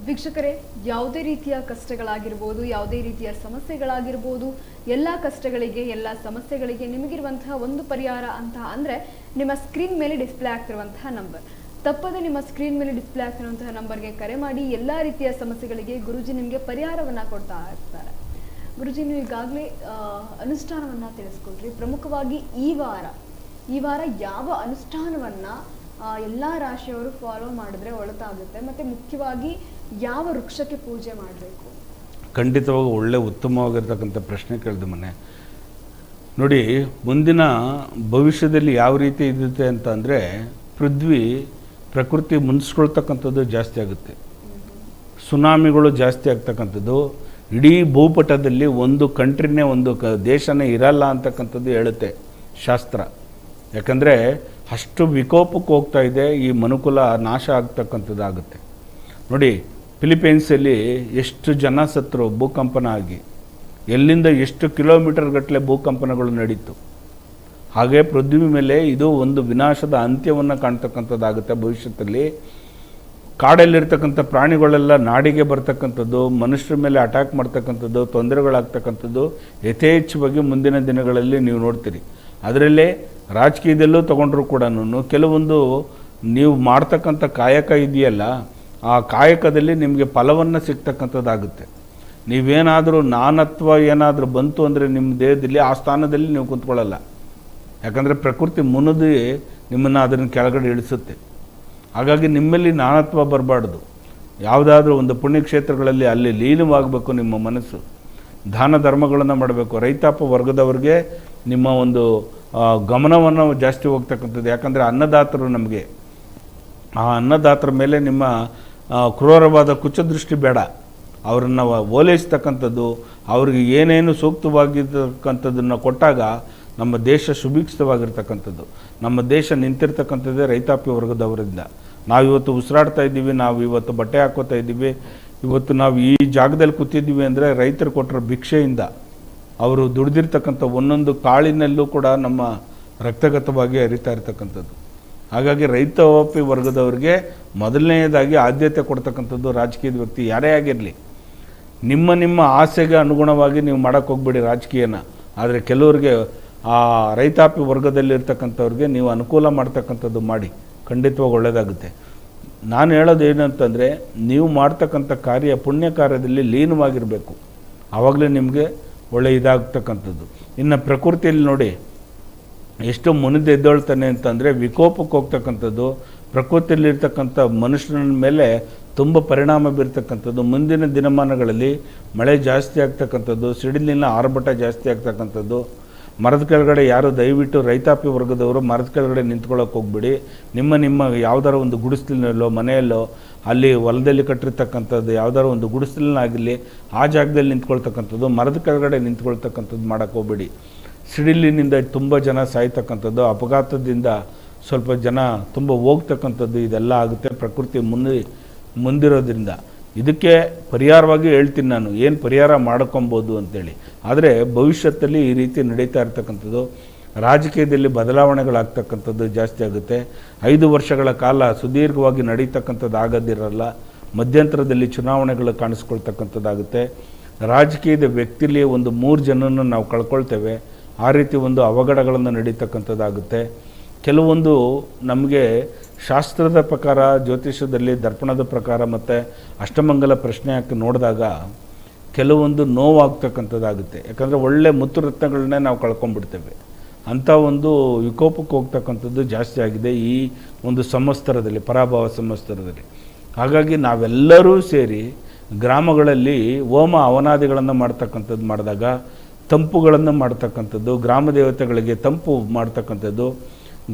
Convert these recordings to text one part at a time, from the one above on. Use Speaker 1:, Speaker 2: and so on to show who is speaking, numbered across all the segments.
Speaker 1: ವೀಕ್ಷಕರೇ, ಯಾವುದೇ ರೀತಿಯ ಕಷ್ಟಗಳಾಗಿರ್ಬೋದು, ಯಾವುದೇ ರೀತಿಯ ಸಮಸ್ಯೆಗಳಾಗಿರ್ಬೋದು, ಎಲ್ಲ ಕಷ್ಟಗಳಿಗೆ, ಎಲ್ಲ ಸಮಸ್ಯೆಗಳಿಗೆ ನಿಮಗಿರುವಂತಹ ಒಂದು ಪರಿಹಾರ ಅಂತ ಅಂದರೆ ನಿಮ್ಮ ಸ್ಕ್ರೀನ್ ಮೇಲೆ ಡಿಸ್ಪ್ಲೇ ಆಗ್ತಿರುವಂತಹ ನಂಬರ್. ತಪ್ಪದೆ ನಿಮ್ಮ ಸ್ಕ್ರೀನ್ ಮೇಲೆ ಡಿಸ್ಪ್ಲೇ ಆಗ್ತಿರುವಂತಹ ನಂಬರ್ಗೆ ಕರೆ ಮಾಡಿ ಎಲ್ಲ ರೀತಿಯ ಸಮಸ್ಯೆಗಳಿಗೆ ಗುರೂಜಿ ನಿಮಗೆ ಪರಿಹಾರವನ್ನು ಕೊಡ್ತಾ ಇರ್ತಾರೆ. ಗುರೂಜಿ, ನೀವು ಈಗಾಗಲೇ ಅನುಷ್ಠಾನವನ್ನು ತಿಳಿಸ್ಕೊಟ್ರಿ. ಪ್ರಮುಖವಾಗಿ ಈ ವಾರ ಯಾವ ಅನುಷ್ಠಾನವನ್ನು ಎಲ್ಲ ರಾಶಿಯವರು ಫಾಲೋ ಮಾಡಿದ್ರೆ ಒಳ್ಳೆದಾಗುತ್ತೆ, ಮತ್ತು ಮುಖ್ಯವಾಗಿ ಯಾವ ವೃಕ್ಷಕ್ಕೆ ಪೂಜೆ ಮಾಡಬೇಕು?
Speaker 2: ಖಂಡಿತವಾಗಿ ಒಳ್ಳೆ ಉತ್ತಮವಾಗಿರ್ತಕ್ಕಂಥ ಪ್ರಶ್ನೆ ಕೇಳಿದೆ ಮನೆ. ನೋಡಿ, ಮುಂದಿನ ಭವಿಷ್ಯದಲ್ಲಿ ಯಾವ ರೀತಿ ಇರುತ್ತೆ ಅಂತ ಅಂದರೆ, ಪ್ರಕೃತಿ ಮುನ್ಸ್ಕೊಳ್ತಕ್ಕಂಥದ್ದು ಜಾಸ್ತಿ ಆಗುತ್ತೆ, ಸುನಾಮಿಗಳು ಜಾಸ್ತಿ ಆಗ್ತಕ್ಕಂಥದ್ದು, ಇಡೀ ಭೂಪಟದಲ್ಲಿ ಒಂದು ಕಂಟ್ರಿನೇ, ಒಂದು ದೇಶನೇ ಇರಲ್ಲ ಅಂತಕ್ಕಂಥದ್ದು ಹೇಳುತ್ತೆ ಶಾಸ್ತ್ರ. ಯಾಕಂದರೆ ಅಷ್ಟು ವಿಕೋಪಕ್ಕೆ ಹೋಗ್ತಾ ಇದೆ, ಈ ಮನುಕುಲ ನಾಶ ಆಗ್ತಕ್ಕಂಥದ್ದಾಗುತ್ತೆ. ನೋಡಿ, ಫಿಲಿಪೈನ್ಸಲ್ಲಿ ಎಷ್ಟು ಜನ ಸತ್ತರು ಭೂಕಂಪನ ಆಗಿ, ಎಲ್ಲಿಂದ ಎಷ್ಟು ಕಿಲೋಮೀಟರ್ ಗಟ್ಟಲೆ ಭೂಕಂಪನಗಳು ನಡೀತು. ಹಾಗೆ ಪೃಥ್ವಿ ಮೇಲೆ ಇದು ಒಂದು ವಿನಾಶದ ಅಂತ್ಯವನ್ನು ಕಾಣ್ತಕ್ಕಂಥದ್ದಾಗುತ್ತೆ ಭವಿಷ್ಯದಲ್ಲಿ. ಕಾಡಲ್ಲಿರ್ತಕ್ಕಂಥ ಪ್ರಾಣಿಗಳೆಲ್ಲ ನಾಡಿಗೆ ಬರ್ತಕ್ಕಂಥದ್ದು, ಮನುಷ್ಯರ ಮೇಲೆ ಅಟ್ಯಾಕ್ ಮಾಡ್ತಕ್ಕಂಥದ್ದು, ತೊಂದರೆಗಳಾಗ್ತಕ್ಕಂಥದ್ದು ಯಥೇಚ್ಛವಾಗಿ ಮುಂದಿನ ದಿನಗಳಲ್ಲಿ ನೀವು ನೋಡ್ತೀರಿ. ಅದರಲ್ಲೇ ರಾಜಕೀಯದಲ್ಲೂ ತೊಗೊಂಡ್ರು ಕೂಡ ಕೆಲವೊಂದು ನೀವು ಮಾಡ್ತಕ್ಕಂಥ ಕಾಯಕ ಇದೆಯಲ್ಲ, ಆ ಕಾಯಕದಲ್ಲಿ ನಿಮಗೆ ಫಲವನ್ನು ಸಿಗ್ತಕ್ಕಂಥದ್ದಾಗುತ್ತೆ. ನೀವೇನಾದರೂ ನಾನತ್ವ ಏನಾದರೂ ಬಂತು ಅಂದರೆ ನಿಮ್ಮ ದೇಹದಲ್ಲಿ ಆ ಸ್ಥಾನದಲ್ಲಿ ನೀವು ಕುಂತ್ಕೊಳ್ಳಲ್ಲ. ಯಾಕಂದರೆ ಪ್ರಕೃತಿ ಮುನಿದು ನಿಮ್ಮನ್ನು ಅದನ್ನು ಕೆಳಗಡೆ ಇಳಿಸುತ್ತೆ. ಹಾಗಾಗಿ ನಿಮ್ಮಲ್ಲಿ ನಾನತ್ವ ಬರಬಾರ್ದು. ಯಾವುದಾದ್ರೂ ಒಂದು ಪುಣ್ಯಕ್ಷೇತ್ರಗಳಲ್ಲಿ ಅಲ್ಲಿ ಲೀನವಾಗಬೇಕು ನಿಮ್ಮ ಮನಸ್ಸು. ದಾನ ಧರ್ಮಗಳನ್ನು ಮಾಡಬೇಕು. ರೈತಾಪಿ ವರ್ಗದವ್ರಿಗೆ ನಿಮ್ಮ ಒಂದು ಗಮನವನ್ನು ಜಾಸ್ತಿ ಹೋಗ್ತಕ್ಕಂಥದ್ದು. ಯಾಕಂದರೆ ಅನ್ನದಾತರು ನಮಗೆ, ಆ ಅನ್ನದಾತರ ಮೇಲೆ ನಿಮ್ಮ ಕ್ರೂರವಾದ ಕುಚದೃಷ್ಟಿ ಬೇಡ. ಅವರನ್ನು ಓಲೈಸ್ತಕ್ಕಂಥದ್ದು, ಅವ್ರಿಗೆ ಏನೇನು ಸೂಕ್ತವಾಗಿರ್ತಕ್ಕಂಥದ್ದನ್ನು ಕೊಟ್ಟಾಗ ನಮ್ಮ ದೇಶ ಸುಭಿಕ್ಷವಾಗಿರ್ತಕ್ಕಂಥದ್ದು. ನಮ್ಮ ದೇಶ ನಿಂತಿರ್ತಕ್ಕಂಥದ್ದೇ ರೈತಾಪಿ ವರ್ಗದವರಿಂದ. ನಾವಿವತ್ತು ಉಸಿರಾಡ್ತಾ ಇದ್ದೀವಿ, ನಾವು ಇವತ್ತು ಬಟ್ಟೆ ಹಾಕೋತಾ ಇದ್ದೀವಿ, ಇವತ್ತು ನಾವು ಈ ಜಾಗದಲ್ಲಿ ಕೂತಿದ್ದೀವಿ ಅಂದರೆ ರೈತರು ಕೊಟ್ಟರೆ ಭಿಕ್ಷೆಯಿಂದ, ಅವರು ದುಡಿದಿರ್ತಕ್ಕಂಥ ಒಂದೊಂದು ಕಾಳಿನಲ್ಲೂ ಕೂಡ ನಮ್ಮ ರಕ್ತಗತವಾಗಿ ಹರಿತಾ ಇರ್ತಕ್ಕಂಥದ್ದು. ಹಾಗಾಗಿ ರೈತಾಪಿ ವರ್ಗದವರಿಗೆ ಮೊದಲನೆಯದಾಗಿ ಆದ್ಯತೆ ಕೊಡ್ತಕ್ಕಂಥದ್ದು ರಾಜಕೀಯದ ವ್ಯಕ್ತಿ ಯಾರೇ ಆಗಿರಲಿ. ನಿಮ್ಮ ಆಸೆಗೆ ಅನುಗುಣವಾಗಿ ನೀವು ಮಾಡೋಕ್ಕೆ ಹೋಗ್ಬೇಡಿ ರಾಜಕೀಯನ. ಆದರೆ ಕೆಲವರಿಗೆ ಆ ರೈತಾಪಿ ವರ್ಗದಲ್ಲಿರ್ತಕ್ಕಂಥವ್ರಿಗೆ ನೀವು ಅನುಕೂಲ ಮಾಡ್ತಕ್ಕಂಥದ್ದು ಮಾಡಿ, ಖಂಡಿತವಾಗಿ ಒಳ್ಳೆಯದಾಗುತ್ತೆ. ನಾನು ಹೇಳೋದು ಏನಂತಂದರೆ, ನೀವು ಮಾಡ್ತಕ್ಕಂಥ ಕಾರ್ಯ ಪುಣ್ಯ ಕಾರ್ಯದಲ್ಲಿ ಲೀನವಾಗಿರಬೇಕು. ಆವಾಗಲೇ ನಿಮಗೆ ಒಳ್ಳೆ ಇದಾಗ್ತಕ್ಕಂಥದ್ದು. ಇನ್ನು ಪ್ರಕೃತಿಯಲ್ಲಿ ನೋಡಿ ಎಷ್ಟು ಮುನಿದೆದ್ದೊಳ್ತಾನೆ ಅಂತಂದರೆ, ವಿಕೋಪಕ್ಕೆ ಹೋಗ್ತಕ್ಕಂಥದ್ದು, ಪ್ರಕೃತಿಯಲ್ಲಿರ್ತಕ್ಕಂಥ ಮನುಷ್ಯನ ಮೇಲೆ ತುಂಬ ಪರಿಣಾಮ ಬೀರ್ತಕ್ಕಂಥದ್ದು. ಮುಂದಿನ ದಿನಮಾನಗಳಲ್ಲಿ ಮಳೆ ಜಾಸ್ತಿ ಆಗ್ತಕ್ಕಂಥದ್ದು, ಸಿಡಿಲಿನ ಆರ್ಭಟ ಜಾಸ್ತಿ ಆಗ್ತಕ್ಕಂಥದ್ದು. ಮರದ ಕೆಳಗಡೆ ಯಾರು ದಯವಿಟ್ಟು ರೈತಾಪಿ ವರ್ಗದವರು ಮರದ ಕೆಳಗಡೆ ನಿಂತ್ಕೊಳ್ಳೋಕೆ ಹೋಗ್ಬಿಡಿ. ನಿಮ್ಮ ಯಾವುದಾರ ಒಂದು ಗುಡಿಸಲಿನಲ್ಲೋ ಮನೆಯಲ್ಲೋ, ಅಲ್ಲಿ ಹೊಲದಲ್ಲಿ ಕಟ್ಟಿರ್ತಕ್ಕಂಥದ್ದು ಯಾವುದಾರ ಒಂದು ಗುಡಿಸಲಿನಾಗಿರಲಿ, ಆ ಜಾಗದಲ್ಲಿ ನಿಂತ್ಕೊಳ್ತಕ್ಕಂಥದ್ದು, ಮರದ ಕೆಳಗಡೆ ನಿಂತ್ಕೊಳ್ತಕ್ಕಂಥದ್ದು ಮಾಡೋಕ್ಕೆ ಹೋಗ್ಬೇಡಿ. ಸಿಡಿಲಿನಿಂದ ತುಂಬ ಜನ ಸಾಯ್ತಕ್ಕಂಥದ್ದು, ಅಪಘಾತದಿಂದ ಸ್ವಲ್ಪ ಜನ ತುಂಬ ಹೋಗ್ತಕ್ಕಂಥದ್ದು ಇದೆಲ್ಲ ಆಗುತ್ತೆ ಪ್ರಕೃತಿ ಮುಂದಿರೋದ್ರಿಂದ. ಇದಕ್ಕೆ ಪರಿಹಾರವಾಗಿ ಹೇಳ್ತೀನಿ ನಾನು, ಏನು ಪರಿಹಾರ ಮಾಡ್ಕೊಬೋದು ಅಂತೇಳಿ. ಆದರೆ ಭವಿಷ್ಯದಲ್ಲಿ ಈ ರೀತಿ ನಡೀತಾ ಇರ್ತಕ್ಕಂಥದ್ದು, ರಾಜಕೀಯದಲ್ಲಿ ಬದಲಾವಣೆಗಳಾಗ್ತಕ್ಕಂಥದ್ದು ಜಾಸ್ತಿ ಆಗುತ್ತೆ. 5 ವರ್ಷಗಳ ಕಾಲ ಸುದೀರ್ಘವಾಗಿ ನಡೀತಕ್ಕಂಥದ್ದು ಆಗೋದಿರಲ್ಲ. ಮಧ್ಯಂತರದಲ್ಲಿ ಚುನಾವಣೆಗಳು ಕಾಣಿಸ್ಕೊಳ್ತಕ್ಕಂಥದ್ದಾಗುತ್ತೆ. ರಾಜಕೀಯದ ವ್ಯಕ್ತಿಲಿ ಒಂದು 3 ಜನನ ನಾವು ಕಳ್ಕೊಳ್ತೇವೆ. ಆ ರೀತಿ ಒಂದು ಅವಘಡಗಳನ್ನು ನಡೀತಕ್ಕಂಥದ್ದಾಗುತ್ತೆ. ಕೆಲವೊಂದು ನಮಗೆ ಶಾಸ್ತ್ರದ ಪ್ರಕಾರ, ಜ್ಯೋತಿಷದಲ್ಲಿ ದರ್ಪಣದ ಪ್ರಕಾರ ಮತ್ತು ಅಷ್ಟಮಂಗಲ ಪ್ರಶ್ನೆ ಹಾಕಿ ನೋಡಿದಾಗ ಕೆಲವೊಂದು ನೋವಾಗ್ತಕ್ಕಂಥದ್ದಾಗುತ್ತೆ. ಯಾಕಂದರೆ ಒಳ್ಳೆ ಮುತ್ತು ರತ್ನಗಳನ್ನೇ ನಾವು ಕಳ್ಕೊಂಡ್ಬಿಡ್ತೇವೆ. ಅಂಥ ಒಂದು ವಿಕೋಪಕ್ಕೆ ಹೋಗ್ತಕ್ಕಂಥದ್ದು ಜಾಸ್ತಿ ಆಗಿದೆ ಈ ಒಂದು ಸಂವತ್ಸರದಲ್ಲಿ, ಪರಾಭವ ಸಂವತ್ಸರದಲ್ಲಿ. ಹಾಗಾಗಿ ನಾವೆಲ್ಲರೂ ಸೇರಿ ಗ್ರಾಮಗಳಲ್ಲಿ ಹೋಮ ಅವನಾದಿಗಳನ್ನು ಮಾಡಿದಾಗ, ತಂಪುಗಳನ್ನು ಮಾಡ್ತಕ್ಕಂಥದ್ದು, ಗ್ರಾಮ ದೇವತೆಗಳಿಗೆ ತಂಪು ಮಾಡ್ತಕ್ಕಂಥದ್ದು,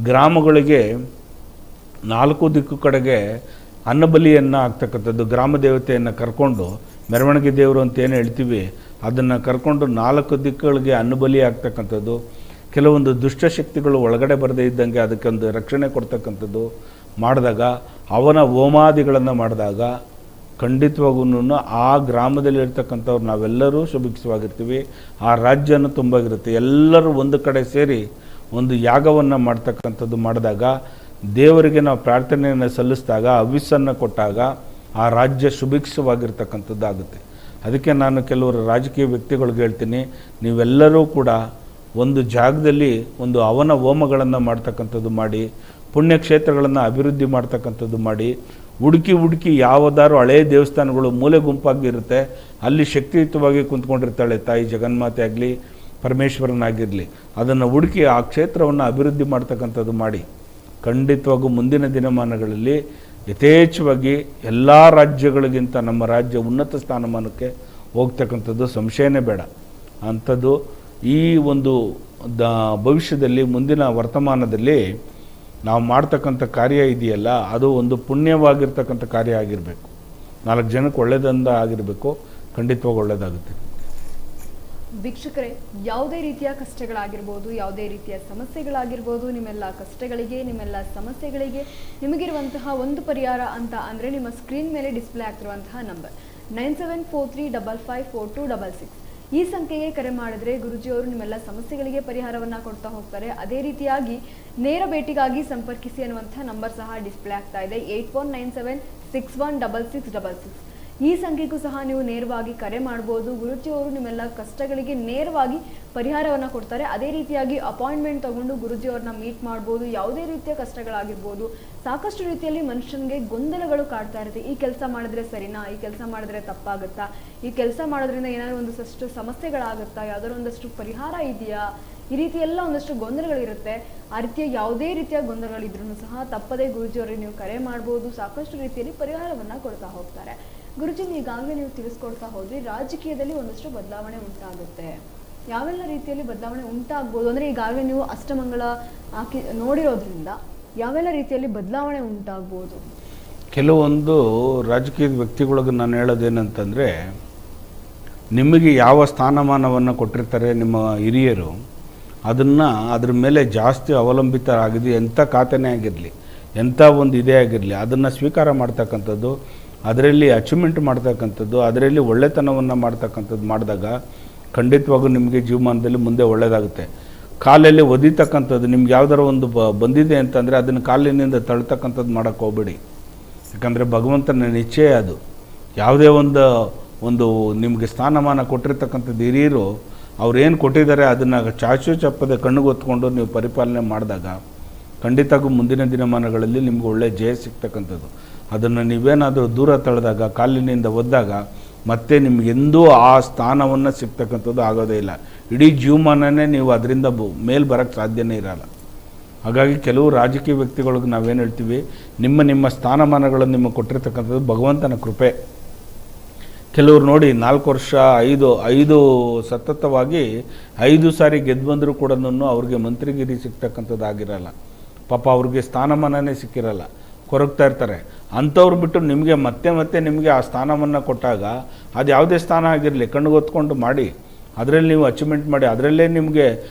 Speaker 2: ಗ್ರಾಮಗಳಿಗೆ 4 ದಿಕ್ಕು ಕಡೆಗೆ ಅನ್ನಬಲಿಯನ್ನು ಆಗ್ತಕ್ಕಂಥದ್ದು, ಗ್ರಾಮ ದೇವತೆಯನ್ನು ಕರ್ಕೊಂಡು, ಮೆರವಣಿಗೆ ದೇವರು ಅಂತ ಏನು ಹೇಳ್ತೀವಿ ಅದನ್ನು ಕರ್ಕೊಂಡು 4 ದಿಕ್ಕುಗಳಿಗೆ ಅನ್ನಬಲಿ ಆಗ್ತಕ್ಕಂಥದ್ದು, ಕೆಲವೊಂದು ದುಷ್ಟಶಕ್ತಿಗಳು ಒಳಗಡೆ ಬರದೇ ಇದ್ದಂಗೆ ಅದಕ್ಕೊಂದು ರಕ್ಷಣೆ ಕೊಡ್ತಕ್ಕಂಥದ್ದು ಮಾಡಿದಾಗ, ಅವನ ಹೋಮಾದಿಗಳನ್ನು ಮಾಡಿದಾಗ ಖಂಡಿತವಾಗೂ ಆ ಗ್ರಾಮದಲ್ಲಿರ್ತಕ್ಕಂಥವ್ರು ನಾವೆಲ್ಲರೂ ಸುಭಿಕ್ಷವಾಗಿರ್ತೀವಿ. ಆ ರಾಜ್ಯನೂ ತುಂಬಾಗಿರುತ್ತೆ. ಎಲ್ಲರೂ ಒಂದು ಕಡೆ ಸೇರಿ ಒಂದು ಯಾಗವನ್ನು ಮಾಡ್ತಕ್ಕಂಥದ್ದು ಮಾಡಿದಾಗ, ದೇವರಿಗೆ ನಾವು ಪ್ರಾರ್ಥನೆಯನ್ನು ಸಲ್ಲಿಸಿದಾಗ, ಹವಿಸ್ಸನ್ನು ಕೊಟ್ಟಾಗ ಆ ರಾಜ್ಯ ಸುಭಿಕ್ಷವಾಗಿರ್ತಕ್ಕಂಥದ್ದಾಗುತ್ತೆ. ಅದಕ್ಕೆ ನಾನು ಕೆಲವರು ರಾಜಕೀಯ ವ್ಯಕ್ತಿಗಳಿಗೆ ಹೇಳ್ತೀನಿ, ನೀವೆಲ್ಲರೂ ಕೂಡ ಒಂದು ಜಾಗದಲ್ಲಿ ಒಂದು ಹವನ ಹೋಮಗಳನ್ನು ಮಾಡ್ತಕ್ಕಂಥದ್ದು ಮಾಡಿ, ಪುಣ್ಯಕ್ಷೇತ್ರಗಳನ್ನು ಅಭಿವೃದ್ಧಿ ಮಾಡ್ತಕ್ಕಂಥದ್ದು ಮಾಡಿ, ಹುಡುಕಿ ಯಾವುದಾದ್ರು ಹಳೆಯ ದೇವಸ್ಥಾನಗಳು ಮೂಲೆ ಗುಂಪಾಗಿರುತ್ತೆ, ಅಲ್ಲಿ ಶಕ್ತಿಯುತವಾಗಿ ಕುಂತ್ಕೊಂಡಿರ್ತಾಳೆ ತಾಯಿ ಜಗನ್ಮಾತೆ ಆಗಲಿ ಪರಮೇಶ್ವರನಾಗಿರಲಿ, ಅದನ್ನು ಹುಡುಕಿ ಆ ಕ್ಷೇತ್ರವನ್ನು ಅಭಿವೃದ್ಧಿ ಮಾಡ್ತಕ್ಕಂಥದ್ದು ಮಾಡಿ. ಖಂಡಿತವಾಗೂ ಮುಂದಿನ ದಿನಮಾನಗಳಲ್ಲಿ ಯಥೇಚ್ಛವಾಗಿ ಎಲ್ಲ ರಾಜ್ಯಗಳಿಗಿಂತ ನಮ್ಮ ರಾಜ್ಯ ಉನ್ನತ ಸ್ಥಾನಮಾನಕ್ಕೆ ಹೋಗ್ತಕ್ಕಂಥದ್ದು ಸಂಶಯನೇ ಬೇಡ. ಅಂಥದ್ದು ಈ ಒಂದು ಭವಿಷ್ಯದಲ್ಲಿ ಮುಂದಿನ ವರ್ತಮಾನದಲ್ಲಿ ನಾವು ಮಾಡ್ತಕ್ಕಂಥ ಕಾರ್ಯ ಇದೆಯಲ್ಲ, ಅದು ಒಂದು ಪುಣ್ಯವಾಗಿರ್ತಕ್ಕಂಥ ಕಾರ್ಯ ಆಗಿರಬೇಕು, 4 ಜನಕ್ಕೆ ಒಳ್ಳೆಯದಿಂದ ಆಗಿರಬೇಕು. ಖಂಡಿತವಾಗಿ ಒಳ್ಳೆಯದಾಗುತ್ತೆ.
Speaker 1: ವೀಕ್ಷಕರೇ, ಯಾವುದೇ ರೀತಿಯ ಕಷ್ಟಗಳಾಗಿರ್ಬೋದು, ಯಾವುದೇ ರೀತಿಯ ಸಮಸ್ಯೆಗಳಾಗಿರ್ಬೋದು, ನಿಮ್ಮೆಲ್ಲ ಕಷ್ಟಗಳಿಗೆ, ನಿಮ್ಮೆಲ್ಲ ಸಮಸ್ಯೆಗಳಿಗೆ ನಿಮಗಿರುವಂತಹ ಒಂದು ಪರಿಹಾರ ಅಂತ ಅಂದರೆ ನಿಮ್ಮ ಸ್ಕ್ರೀನ್ ಮೇಲೆ ಡಿಸ್ಪ್ಲೇ ಆಗ್ತಿರುವಂತಹ ನಂಬರ್ 9743554266. ಈ ಸಂಖ್ಯೆಗೆ ಕರೆ ಮಾಡಿದ್ರೆ ಗುರುಜಿಯವರು ನಿಮ್ಮೆಲ್ಲ ಸಮಸ್ಯೆಗಳಿಗೆ ಪರಿಹಾರವನ್ನು ಕೊಡ್ತಾ ಹೋಗ್ತಾರೆ. ಅದೇ ರೀತಿಯಾಗಿ ನೇರ ಭೇಟಿಗಾಗಿ ಸಂಪರ್ಕಿಸಿ ಅನ್ನುವಂಥ ನಂಬರ್ ಸಹ ಡಿಸ್ಪ್ಲೇ ಆಗ್ತಾ ಇದೆ, 8197616666. ಈ ಸಂಖ್ಯೆಗೂ ಸಹ ನೀವು ನೇರವಾಗಿ ಕರೆ ಮಾಡ್ಬೋದು. ಗುರುಜಿಯವರು ನಿಮ್ಮೆಲ್ಲ ಕಷ್ಟಗಳಿಗೆ ನೇರವಾಗಿ ಪರಿಹಾರವನ್ನು ಕೊಡ್ತಾರೆ. ಅದೇ ರೀತಿಯಾಗಿ ಅಪಾಯಿಂಟ್ಮೆಂಟ್ ತಗೊಂಡು ಗುರುಜಿಯವ್ರನ್ನ ಮೀಟ್ ಮಾಡ್ಬೋದು. ಯಾವುದೇ ರೀತಿಯ ಕಷ್ಟಗಳಾಗಿರ್ಬೋದು, ಸಾಕಷ್ಟು ರೀತಿಯಲ್ಲಿ ಮನುಷ್ಯನಿಗೆ ಗೊಂದಲಗಳು ಕಾಡ್ತಾ ಇರುತ್ತೆ. ಈ ಕೆಲಸ ಮಾಡಿದ್ರೆ ಸರಿನಾ, ಈ ಕೆಲಸ ಮಾಡಿದ್ರೆ ತಪ್ಪಾಗುತ್ತಾ, ಈ ಕೆಲಸ ಮಾಡೋದ್ರಿಂದ ಏನಾದರೂ ಒಂದಷ್ಟು ಸಮಸ್ಯೆಗಳಾಗುತ್ತಾ, ಯಾವ್ದಾದ್ರು ಒಂದಷ್ಟು ಪರಿಹಾರ ಇದೆಯಾ, ಈ ರೀತಿ ಎಲ್ಲ ಒಂದಷ್ಟು ಗೊಂದಲಗಳಿರುತ್ತೆ. ಆ ರೀತಿಯ ಯಾವುದೇ ರೀತಿಯ ಗೊಂದಲಗಳಿದ್ರೂ ಸಹ ತಪ್ಪದೇ ಗುರುಜಿಯವರಿಗೆ ನೀವು ಕರೆ ಮಾಡ್ಬೋದು. ಸಾಕಷ್ಟು ರೀತಿಯಲ್ಲಿ ಪರಿಹಾರವನ್ನು ಕೊಡ್ತಾ ಹೋಗ್ತಾರೆ. ಗುರುಜಿ, ಈಗಾಗಲೇ ನೀವು ತಿಳಿಸ್ಕೊಡ್ತಾ ಹೋದ್ರಿ, ರಾಜಕೀಯದಲ್ಲಿ ಒಂದಷ್ಟು ಬದಲಾವಣೆ ಉಂಟಾಗುತ್ತೆ. ಯಾವೆಲ್ಲ ರೀತಿಯಲ್ಲಿ ಬದಲಾವಣೆ ಉಂಟಾಗ್ಬೋದು ಅಂದರೆ, ಈಗಾಗಲೇ ನೀವು ಅಷ್ಟಮಂಗಳ ನೋಡಿರೋದ್ರಿಂದ ಯಾವೆಲ್ಲ ರೀತಿಯಲ್ಲಿ ಬದಲಾವಣೆ ಉಂಟಾಗ್ಬೋದು?
Speaker 2: ಕೆಲವೊಂದು ರಾಜಕೀಯದ ವ್ಯಕ್ತಿಗಳಿಗೆ ನಾನು ಹೇಳೋದೇನಂತಂದರೆ, ನಿಮಗೆ ಯಾವ ಸ್ಥಾನಮಾನವನ್ನು ಕೊಟ್ಟಿರ್ತಾರೆ ನಿಮ್ಮ ಹಿರಿಯರು, ಅದನ್ನು ಅದ್ರ ಮೇಲೆ ಜಾಸ್ತಿ ಅವಲಂಬಿತರಾಗಿದೆ. ಎಂಥ ಖಾತೆನೇ ಆಗಿರಲಿ, ಎಂಥ ಒಂದು ಇದೇ ಆಗಿರಲಿ, ಅದನ್ನು ಸ್ವೀಕಾರ ಮಾಡ್ತಕ್ಕಂಥದ್ದು, ಅದರಲ್ಲಿ ಅಚೀವ್ಮೆಂಟ್ ಮಾಡ್ತಕ್ಕಂಥದ್ದು, ಅದರಲ್ಲಿ ಒಳ್ಳೆತನವನ್ನು ಮಾಡ್ತಕ್ಕಂಥದ್ದು ಮಾಡಿದಾಗ ಖಂಡಿತವಾಗೂ ನಿಮಗೆ ಜೀವಮಾನದಲ್ಲಿ ಮುಂದೆ ಒಳ್ಳೆಯದಾಗುತ್ತೆ. ಕಾಲಲ್ಲಿ ಒದಿತಕ್ಕಂಥದ್ದು, ನಿಮ್ಗೆ ಯಾವ್ದಾರು ಒಂದು ಬಂದಿದೆ ಅಂತಂದರೆ ಅದನ್ನು ಕಾಲಿನಿಂದ ತಳ್ತಕ್ಕಂಥದ್ದು ಮಾಡೋಕ್ಕೆ ಹೋಗ್ಬೇಡಿ. ಯಾಕಂದರೆ ಭಗವಂತನ ನಿಶ್ಚಯ ಅದು. ಯಾವುದೇ ಒಂದು ನಿಮಗೆ ಸ್ಥಾನಮಾನ ಕೊಟ್ಟಿರ್ತಕ್ಕಂಥದ್ದು ಹಿರಿಯರು ಅವ್ರೇನು ಕೊಟ್ಟಿದ್ದಾರೆ ಅದನ್ನು ಚಾಚು ಚಪ್ಪದೆ ಕಣ್ಣಿಗೆ ಹೊತ್ಕೊಂಡು ನೀವು ಪರಿಪಾಲನೆ ಮಾಡಿದಾಗ ಖಂಡಿತವಾಗೂ ಮುಂದಿನ ದಿನಮಾನಗಳಲ್ಲಿ ನಿಮ್ಗೆ ಒಳ್ಳೆಯ ಜಯ ಸಿಗ್ತಕ್ಕಂಥದ್ದು. ಅದನ್ನು ನೀವೇನಾದರೂ ದೂರ ತಳೆದಾಗ, ಕಾಲಿನಿಂದ ಒದ್ದಾಗ ಮತ್ತೆ ನಿಮಗೆಂದೂ ಆ ಸ್ಥಾನವನ್ನು ಸಿಗ್ತಕ್ಕಂಥದ್ದು ಆಗೋದೇ ಇಲ್ಲ. ಇಡೀ ಜೀವಮಾನನೇ ನೀವು ಅದರಿಂದ ಮೇಲೆ ಬರೋಕ್ಕೆ ಸಾಧ್ಯನೇ ಇರಲ್ಲ. ಹಾಗಾಗಿ ಕೆಲವು ರಾಜಕೀಯ ವ್ಯಕ್ತಿಗಳಿಗೆ ನಾವೇನು ಹೇಳ್ತೀವಿ, ನಿಮ್ಮ ಸ್ಥಾನಮಾನಗಳನ್ನು ನಿಮಗೆ ಕೊಟ್ಟಿರ್ತಕ್ಕಂಥದ್ದು ಭಗವಂತನ ಕೃಪೆ. ಕೆಲವರು ನೋಡಿ 4 ವರ್ಷ 5 ಸತತವಾಗಿ 5 ಸಾರಿ ಗೆದ್ದು ಬಂದರೂ ಕೂಡ ಅವ್ರಿಗೆ ಮಂತ್ರಿಗಿರಿ ಸಿಗ್ತಕ್ಕಂಥದ್ದು ಆಗಿರಲ್ಲ. ಪಾಪ ಅವ್ರಿಗೆ ಸ್ಥಾನಮಾನನೇ ಸಿಕ್ಕಿರಲ್ಲ, ಕೊರಗ್ತಾ ಇರ್ತಾರೆ. ಅಂಥವ್ರು ಬಿಟ್ಟು ನಿಮಗೆ ಮತ್ತೆ ನಿಮಗೆ ಆ ಸ್ಥಾನವನ್ನು ಕೊಟ್ಟಾಗ, ಅದು ಯಾವುದೇ ಸ್ಥಾನ ಆಗಿರಲಿ ಕಣ್ಣಿಗೊತ್ಕೊಂಡು ಮಾಡಿ, ಅದರಲ್ಲಿ ನೀವು ಅಚೀವ್ಮೆಂಟ್ ಮಾಡಿ, ಅದರಲ್ಲೇ ನಿಮಗೆ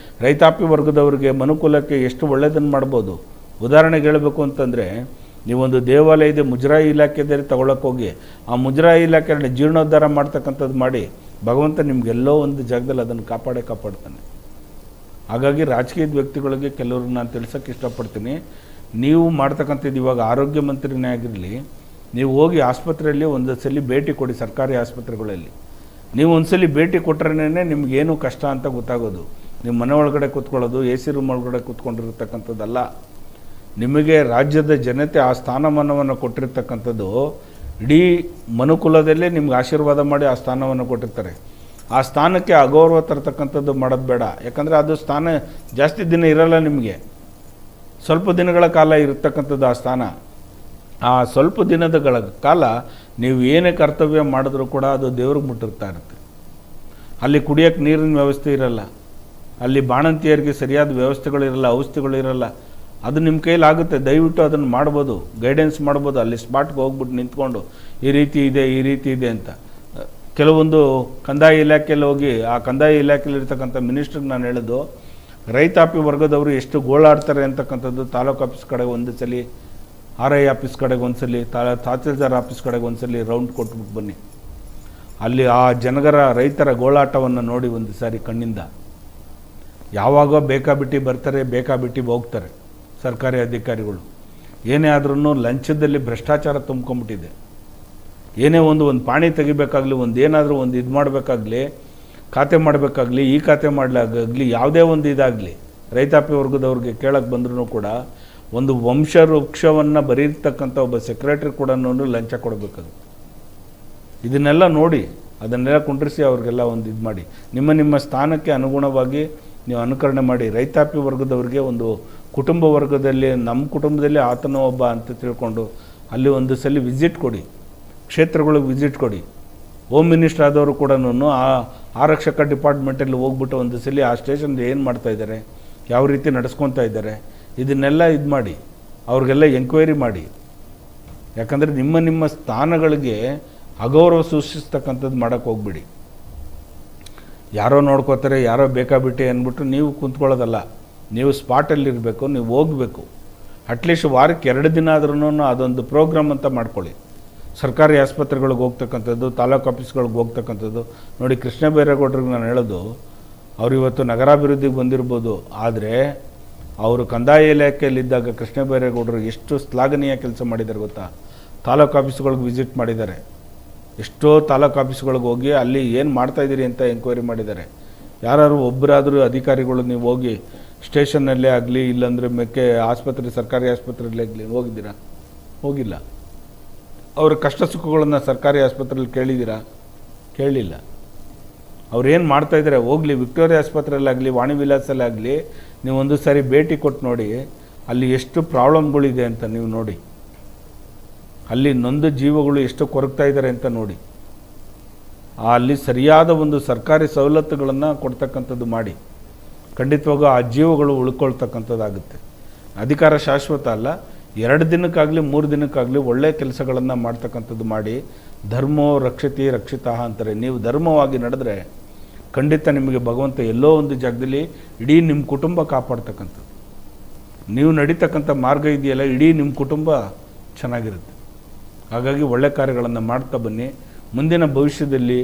Speaker 2: ರೈತಾಪಿ ವರ್ಗದವ್ರಿಗೆ ಮನುಕುಲಕ್ಕೆ ಎಷ್ಟು ಒಳ್ಳೆಯದನ್ನು ಮಾಡ್ಬೋದು. ಉದಾಹರಣೆಗೆ ಹೇಳಬೇಕು ಅಂತಂದರೆ, ನೀವೊಂದು ದೇವಾಲಯದ ಮುಜರಾಯಿ ಇಲಾಖೆದಲ್ಲಿ ತಗೊಳಕ್ಕೆ ಹೋಗಿ ಆ ಮುಜರಾಯಿ ಇಲಾಖೆ ಜೀರ್ಣೋದ್ಧಾರ ಮಾಡ್ತಕ್ಕಂಥದ್ದು ಮಾಡಿ, ಭಗವಂತ ನಿಮಗೆಲ್ಲೋ ಒಂದು ಜಾಗದಲ್ಲಿ ಅದನ್ನು ಕಾಪಾಡ್ತಾನೆ. ಹಾಗಾಗಿ ರಾಜಕೀಯದ ವ್ಯಕ್ತಿಗಳಿಗೆ ಕೆಲವರು ನಾನು ತಿಳಿಸೋಕ್ಕೆ ಇಷ್ಟಪಡ್ತೀನಿ, ನೀವು ಮಾಡ್ತಕ್ಕಂಥದ್ದು ಇವಾಗ ಆರೋಗ್ಯ ಮಂತ್ರಿನೇ ಆಗಿರಲಿ, ನೀವು ಹೋಗಿ ಆಸ್ಪತ್ರೆಯಲ್ಲಿ ಒಂದು ಸಲ ಭೇಟಿ ಕೊಡಿ. ಸರ್ಕಾರಿ ಆಸ್ಪತ್ರೆಗಳಲ್ಲಿ ನೀವು ಒಂದು ಸಲ ಭೇಟಿ ಕೊಟ್ರೇ ನಿಮಗೇನು ಕಷ್ಟ ಅಂತ ಗೊತ್ತಾಗೋದು. ನಿಮ್ಮ ಮನೆ ಒಳಗಡೆ ಕೂತ್ಕೊಳ್ಳೋದು, AC ರೂಮ್ ಒಳಗಡೆ ಕೂತ್ಕೊಂಡಿರ್ತಕ್ಕಂಥದ್ದಲ್ಲ. ನಿಮಗೆ ರಾಜ್ಯದ ಜನತೆ ಆ ಸ್ಥಾನಮಾನವನ್ನು ಕೊಟ್ಟಿರ್ತಕ್ಕಂಥದ್ದು, ಇಡೀ ಮನುಕುಲದಲ್ಲೇ ನಿಮ್ಗೆ ಆಶೀರ್ವಾದ ಮಾಡಿ ಆ ಸ್ಥಾನವನ್ನು ಕೊಟ್ಟಿರ್ತಾರೆ. ಆ ಸ್ಥಾನಕ್ಕೆ ಅಗೌರವ ತರ್ತಕ್ಕಂಥದ್ದು ಮಾಡೋದು ಬೇಡ. ಯಾಕಂದರೆ ಅದು ಸ್ಥಾನ ಜಾಸ್ತಿ ದಿನ ಇರಲ್ಲ, ನಿಮಗೆ ಸ್ವಲ್ಪ ದಿನಗಳ ಕಾಲ ಇರತಕ್ಕಂಥದ್ದು ಆ ಸ್ಥಾನ. ಆ ಸ್ವಲ್ಪ ದಿನಗಳ ಕಾಲ ನೀವು ಏನೇ ಕರ್ತವ್ಯ ಮಾಡಿದ್ರೂ ಕೂಡ ಅದು ದೇವ್ರಿಗೆ ಮುಟ್ಟಿರ್ತಾ ಇರುತ್ತೆ. ಅಲ್ಲಿ ಕುಡಿಯೋಕ್ಕೆ ನೀರಿನ ವ್ಯವಸ್ಥೆ ಇರಲ್ಲ, ಅಲ್ಲಿ ಬಾಣಂತಿಯರಿಗೆ ಸರಿಯಾದ ವ್ಯವಸ್ಥೆಗಳಿರಲ್ಲ, ಔಷಧಿಗಳಿರಲ್ಲ. ಅದು ನಿಮ್ಮ ಕೈಲಾಗುತ್ತೆ, ದಯವಿಟ್ಟು ಅದನ್ನು ಮಾಡ್ಬೋದು, ಗೈಡೆನ್ಸ್ ಮಾಡ್ಬೋದು. ಅಲ್ಲಿ ಸ್ಪಾಟ್ಗೆ ಹೋಗ್ಬಿಟ್ಟು ನಿಂತ್ಕೊಂಡು ಈ ರೀತಿ ಇದೆ ಅಂತ. ಕೆಲವೊಂದು ಕಂದಾಯ ಇಲಾಖೆಯಲ್ಲಿ ಹೋಗಿ ಆ ಕಂದಾಯ ಇಲಾಖೆಯಲ್ಲಿರ್ತಕ್ಕಂಥ ಮಿನಿಸ್ಟ್ರಿಗೆ ನಾನು ಹೇಳೋದು, ರೈತಾಪಿ ವರ್ಗದವರು ಎಷ್ಟು ಗೋಳಾಡ್ತಾರೆ ಅಂತಕ್ಕಂಥದ್ದು ತಾಲೂಕು ಆಫೀಸ್ ಕಡೆಗೆ ಒಂದು ಸಲ, RI ಆಫೀಸ್ ಕಡೆಗೆ ಒಂದು ಸಲ, ತಹಸೀಲ್ದಾರ್ ಆಫೀಸ್ ಕಡೆಗೆ ಒಂದು ಸಲ ರೌಂಡ್ ಕೊಟ್ಬಿಟ್ಟು ಬನ್ನಿ. ಅಲ್ಲಿ ಆ ಜನಗರ ರೈತರ ಗೋಳಾಟವನ್ನು ನೋಡಿ ಒಂದು ಸಾರಿ ಕಣ್ಣಿಂದ. ಯಾವಾಗ ಬೇಕಾಬಿಟ್ಟಿ ಬರ್ತಾರೆ, ಬೇಕಾಬಿಟ್ಟಿ ಹೋಗ್ತಾರೆ ಸರ್ಕಾರಿ ಅಧಿಕಾರಿಗಳು. ಏನೇ ಆದ್ರೂ ಲಂಚದಲ್ಲಿ ಭ್ರಷ್ಟಾಚಾರ ತುಂಬ್ಕೊಂಬಿಟ್ಟಿದೆ. ಏನೇ ಒಂದು ಪಾಣಿ ತೆಗಿಬೇಕಾಗಲಿ, ಏನಾದರೂ ಒಂದು ಇದು ಮಾಡಬೇಕಾಗಲಿ, ಖಾತೆ ಮಾಡಬೇಕಾಗಲಿ, ಈ ಖಾತೆ ಮಾಡಲಾಗಲಿ, ಯಾವುದೇ ಒಂದು ಇದಾಗಲಿ ರೈತಾಪಿ ವರ್ಗದವ್ರಿಗೆ ಕೇಳಕ್ಕೆ ಬಂದ್ರೂ ಕೂಡ ಒಂದು ವಂಶವೃಕ್ಷವನ್ನು ಬರೀರ್ತಕ್ಕಂಥ ಒಬ್ಬ ಸೆಕ್ರೆಟರಿ ಕೂಡ ಲಂಚ ಕೊಡಬೇಕಾಗುತ್ತೆ. ಇದನ್ನೆಲ್ಲ ನೋಡಿ ಅದನ್ನೆಲ್ಲ ಕುಂಡ್ರಿಸಿ ಅವ್ರಿಗೆಲ್ಲ ಒಂದು ಇದು ಮಾಡಿ, ನಿಮ್ಮ ಸ್ಥಾನಕ್ಕೆ ಅನುಗುಣವಾಗಿ ನೀವು ಅನುಕರಣೆ ಮಾಡಿ. ರೈತಾಪಿ ವರ್ಗದವ್ರಿಗೆ ಒಂದು ಕುಟುಂಬ ವರ್ಗದಲ್ಲಿ, ನಮ್ಮ ಕುಟುಂಬದಲ್ಲಿ ಆತನ ಒಬ್ಬ ಅಂತ ತಿಳ್ಕೊಂಡು ಅಲ್ಲಿ ಒಂದು ಸಲ ವಿಸಿಟ್ ಕೊಡಿ, ಕ್ಷೇತ್ರಗಳಿಗೆ ವಿಸಿಟ್ ಕೊಡಿ. ಹೋಮ್ ಮಿನಿಸ್ಟರ್ ಆದವರು ಕೂಡ ಆ ಆರಕ್ಷಕ ಡಿಪಾರ್ಟ್ಮೆಂಟಲ್ಲಿ ಹೋಗ್ಬಿಟ್ಟು ಒಂದು ಸಲ ಆ ಸ್ಟೇಷನ್ ಏನು ಮಾಡ್ತಾಯಿದ್ದಾರೆ, ಯಾವ ರೀತಿ ನಡೆಸ್ಕೊತಾ ಇದ್ದಾರೆ, ಇದನ್ನೆಲ್ಲ ಇದು ಮಾಡಿ ಅವ್ರಿಗೆಲ್ಲ ಎಂಕ್ವೈರಿ ಮಾಡಿ. ಯಾಕಂದರೆ ನಿಮ್ಮ ಸ್ಥಾನಗಳಿಗೆ ಅಗೌರವ ಸೂಚಿಸ್ತಕ್ಕಂಥದ್ದು ಮಾಡೋಕ್ಕೆ ಹೋಗ್ಬಿಡಿ. ಯಾರೋ ನೋಡ್ಕೋತಾರೆ, ಯಾರೋ ಬೇಕಾಬಿಟ್ಟೆ ಅಂದ್ಬಿಟ್ಟು ನೀವು ಕುಂತ್ಕೊಳ್ಳೋದಲ್ಲ. ನೀವು ಸ್ಪಾಟಲ್ಲಿರಬೇಕು, ನೀವು ಹೋಗಬೇಕು. ಅಟ್ಲೀಸ್ಟ್ ವಾರಕ್ಕೆ 2 ದಿನ ಆದ್ರೂ ಅದೊಂದು ಪ್ರೋಗ್ರಾಮ್ ಅಂತ ಮಾಡ್ಕೊಳ್ಳಿ. ಸರ್ಕಾರಿ ಆಸ್ಪತ್ರೆಗಳಿಗೆ ಹೋಗ್ತಕ್ಕಂಥದ್ದು, ತಾಲೂಕು ಆಫೀಸ್ಗಳಿಗೆ ಹೋಗ್ತಕ್ಕಂಥದ್ದು. ನೋಡಿ, ಕೃಷ್ಣ ಬೈರೇಗೌಡರಿಗೆ ನಾನು ಹೇಳೋದು, ಅವರು ಇವತ್ತು ನಗರಾಭಿವೃದ್ಧಿಗೆ ಬಂದಿರ್ಬೋದು, ಆದರೆ ಅವರು ಕಂದಾಯ ಇಲಾಖೆಯಲ್ಲಿದ್ದಾಗ ಕೃಷ್ಣ ಬೈರೇಗೌಡರು ಎಷ್ಟು ಶ್ಲಾಘನೀಯ ಕೆಲಸ ಮಾಡಿದ್ದಾರೆ ಗೊತ್ತಾ. ತಾಲೂಕು ಆಫೀಸ್ಗಳಿಗೆ ವಿಸಿಟ್ ಮಾಡಿದ್ದಾರೆ, ಎಷ್ಟೋ ತಾಲೂಕು ಆಫೀಸ್ಗಳಿಗೆ ಹೋಗಿ ಅಲ್ಲಿ ಏನು ಮಾಡ್ತಾಯಿದ್ದೀರಿ ಅಂತ ಎಂಕ್ವೈರಿ ಮಾಡಿದ್ದಾರೆ. ಯಾರು ಒಬ್ಬರಾದರೂ ಅಧಿಕಾರಿಗಳು ನೀವು ಹೋಗಿ ಸ್ಟೇಷನ್ನಲ್ಲೇ ಆಗಲಿ, ಇಲ್ಲಾಂದರೆ ಆಸ್ಪತ್ರೆ, ಸರ್ಕಾರಿ ಆಸ್ಪತ್ರೆಯಲ್ಲೇ ಆಗಲಿ ಹೋಗಿದ್ದೀರಾ? ಹೋಗಿಲ್ಲ. ಅವ್ರ ಕಷ್ಟ ಸುಖಗಳನ್ನು ಸರ್ಕಾರಿ ಆಸ್ಪತ್ರೆಯಲ್ಲಿ ಕೇಳಿದ್ದೀರಾ? ಕೇಳಿಲ್ಲ. ಅವ್ರೇನು ಮಾಡ್ತಾಯಿದ್ದಾರೆ, ಹೋಗಲಿ ವಿಕ್ಟೋರಿಯಾ ಆಸ್ಪತ್ರೆಯಲ್ಲಾಗಲಿ, ವಾಣಿ ವಿಲಾಸಲ್ಲಾಗಲಿ ನೀವು ಒಂದು ಸಾರಿ ಭೇಟಿ ಕೊಟ್ಟು ನೋಡಿ, ಅಲ್ಲಿ ಎಷ್ಟು ಪ್ರಾಬ್ಲಮ್ಗಳಿದೆ ಅಂತ ನೀವು ನೋಡಿ. ಅಲ್ಲಿ ನೊಂದು ಜೀವಗಳು ಎಷ್ಟು ಕೊರಗ್ತಾ ಇದ್ದಾರೆ ಅಂತ ನೋಡಿ. ಅಲ್ಲಿ ಸರಿಯಾದ ಒಂದು ಸರ್ಕಾರಿ ಸವಲತ್ತುಗಳನ್ನು ಕೊಡ್ತಕ್ಕಂಥದ್ದು ಮಾಡಿ. ಖಂಡಿತವಾಗೂ ಆ ಜೀವಗಳು ಉಳ್ಕೊಳ್ತಕ್ಕಂಥದ್ದಾಗುತ್ತೆ. ಅಧಿಕಾರ ಶಾಶ್ವತ ಅಲ್ಲ. 2 ದಿನಕ್ಕಾಗಲಿ 3 ದಿನಕ್ಕಾಗಲಿ ಒಳ್ಳೆಯ ಕೆಲಸಗಳನ್ನು ಮಾಡ್ತಕ್ಕಂಥದ್ದು ಮಾಡಿ. ಧರ್ಮೋ ರಕ್ಷತಿ ರಕ್ಷಿತಃ ಅಂತಾರೆ. ನೀವು ಧರ್ಮವಾಗಿ ನಡೆದ್ರೆ ಖಂಡಿತ ನಿಮಗೆ ಭಗವಂತ ಎಲ್ಲೋ ಒಂದು ಜಾಗದಲ್ಲಿ ಇಡೀ ನಿಮ್ಮ ಕುಟುಂಬ ಕಾಪಾಡ್ತಕ್ಕಂಥದ್ದು. ನೀವು ನಡೀತಕ್ಕಂಥ ಮಾರ್ಗ ಇದೆಯಲ್ಲ, ಇಡೀ ನಿಮ್ಮ ಕುಟುಂಬ ಚೆನ್ನಾಗಿರುತ್ತೆ. ಹಾಗಾಗಿ ಒಳ್ಳೆ ಕಾರ್ಯಗಳನ್ನು ಮಾಡ್ತಾ ಬನ್ನಿ. ಮುಂದಿನ ಭವಿಷ್ಯದಲ್ಲಿ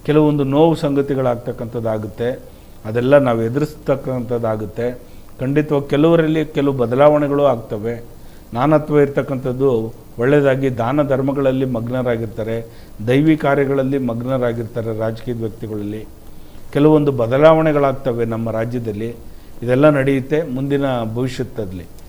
Speaker 2: ಕೆಲವೊಂದು ನೋವು ಸಂಗತಿಗಳಾಗ್ತಕ್ಕಂಥದ್ದಾಗುತ್ತೆ, ಅದೆಲ್ಲ ನಾವು ಎದುರಿಸ್ತಕ್ಕಂಥದ್ದಾಗುತ್ತೆ. ಖಂಡಿತವಾಗಿ ಕೆಲವರಲ್ಲಿ ಕೆಲವು ಬದಲಾವಣೆಗಳು ಆಗ್ತವೆ. ನಾನತ್ವ ಇರ್ತಕ್ಕಂಥದ್ದು ಒಳ್ಳೆಯದಾಗಿ ದಾನ ಧರ್ಮಗಳಲ್ಲಿ ಮಗ್ನರಾಗಿರ್ತಾರೆ, ದೈವಿ ಕಾರ್ಯಗಳಲ್ಲಿ ಮಗ್ನರಾಗಿರ್ತಾರೆ. ರಾಜಕೀಯದ ವ್ಯಕ್ತಿಗಳಲ್ಲಿ ಕೆಲವೊಂದು ಬದಲಾವಣೆಗಳಾಗ್ತವೆ ನಮ್ಮ ರಾಜ್ಯದಲ್ಲಿ. ಇದೆಲ್ಲ ನಡೆಯುತ್ತೆ ಮುಂದಿನ ಭವಿಷ್ಯದಲ್ಲಿ.